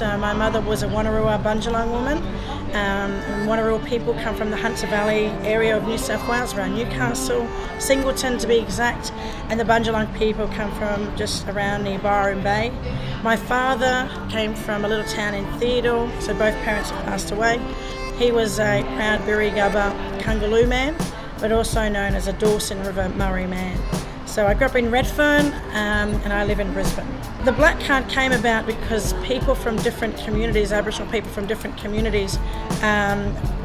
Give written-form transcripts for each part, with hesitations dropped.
So my mother was a Wanneroo Bundjalung woman. And Wanneroo people come from the Hunter Valley area of New South Wales, around Newcastle, Singleton to be exact, and the Bundjalung people come from just around near Byron Bay. My father came from a little town in Theodore, so both parents have passed away. He was a proud Birri-Gubba Kungaloo man, but also known as a Dawson River Murray man. So I grew up in Redfern and I live in Brisbane. The black card came about because people from different communities, Aboriginal people from different communities,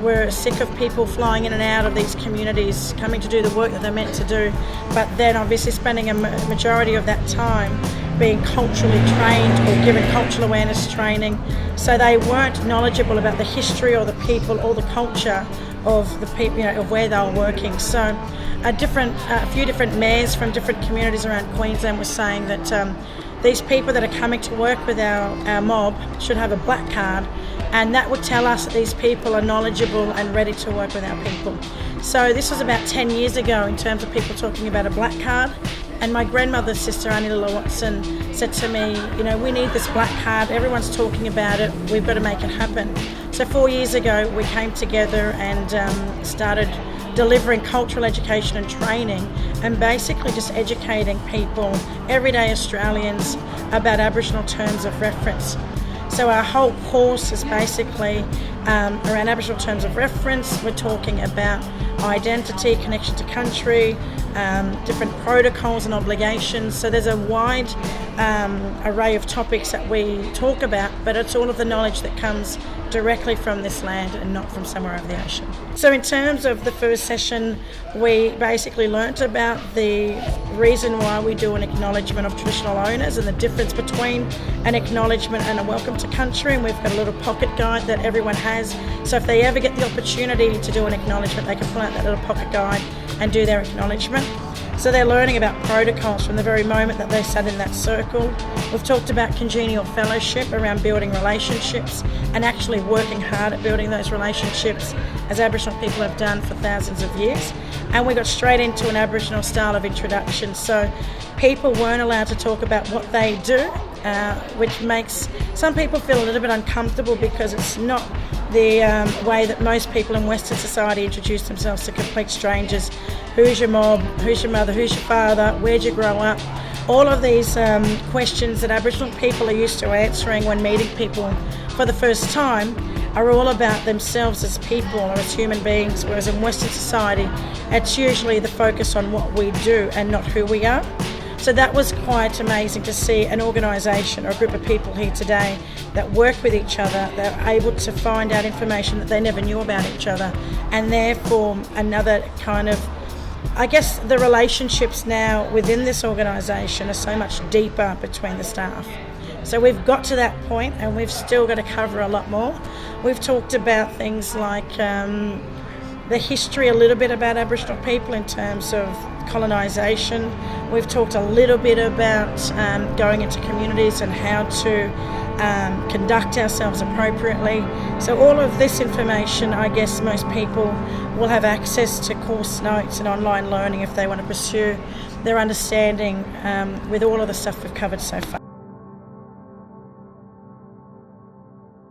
were sick of people flying in and out of these communities, coming to do the work that they're meant to do, but then obviously spending a majority of that time being culturally trained or given cultural awareness training. So they weren't knowledgeable about the history or the people or the culture of the people, of where they were working. So a few different mayors from different communities around Queensland were saying that these people that are coming to work with our mob should have a black card, and that would tell us that these people are knowledgeable and ready to work with our people. So this was about 10 years ago in terms of people talking about a black card. And my grandmother's sister, Annie Lilla Watson, said to me, we need this black card. Everyone's talking about it. We've got to make it happen. So 4 years ago, we came together and started delivering cultural education and training, and basically just educating people, everyday Australians, about Aboriginal terms of reference. So our whole course is basically around Aboriginal terms of reference. We're talking about identity, connection to country, different protocols and obligations. So there's a wide array of topics that we talk about, but it's all of the knowledge that comes directly from this land and not from somewhere over the ocean. So in terms of the first session, we basically learnt about the reason why we do an acknowledgement of traditional owners and the difference between an acknowledgement and a welcome to country, and we've got a little pocket guide that everyone has. So if they ever get the opportunity to do an acknowledgement, they can pull out that little pocket guide and do their acknowledgement. So they're learning about protocols from the very moment that they sat in that circle. We've talked about congenial fellowship around building relationships and actually working hard at building those relationships as Aboriginal people have done for thousands of years. And we got straight into an Aboriginal style of introduction. So people weren't allowed to talk about what they do, which makes some people feel a little bit uncomfortable because it's not the way that most people in Western society introduce themselves to complete strangers. Who's your mob? Who's your mother? Who's your father? Where'd you grow up? All of these questions that Aboriginal people are used to answering when meeting people for the first time are all about themselves as people or as human beings, whereas in Western society it's usually the focus on what we do and not who we are. So that was quite amazing to see an organisation or a group of people here today that work with each other, that are able to find out information that they never knew about each other, and therefore another kind of, I guess the relationships now within this organisation are so much deeper between the staff. So we've got to that point and we've still got to cover a lot more. We've talked about things like the history a little bit about Aboriginal people in terms of colonisation. We've talked a little bit about going into communities and how to conduct ourselves appropriately. So all of this information, I guess most people will have access to course notes and online learning if they want to pursue their understanding with all of the stuff we've covered so far.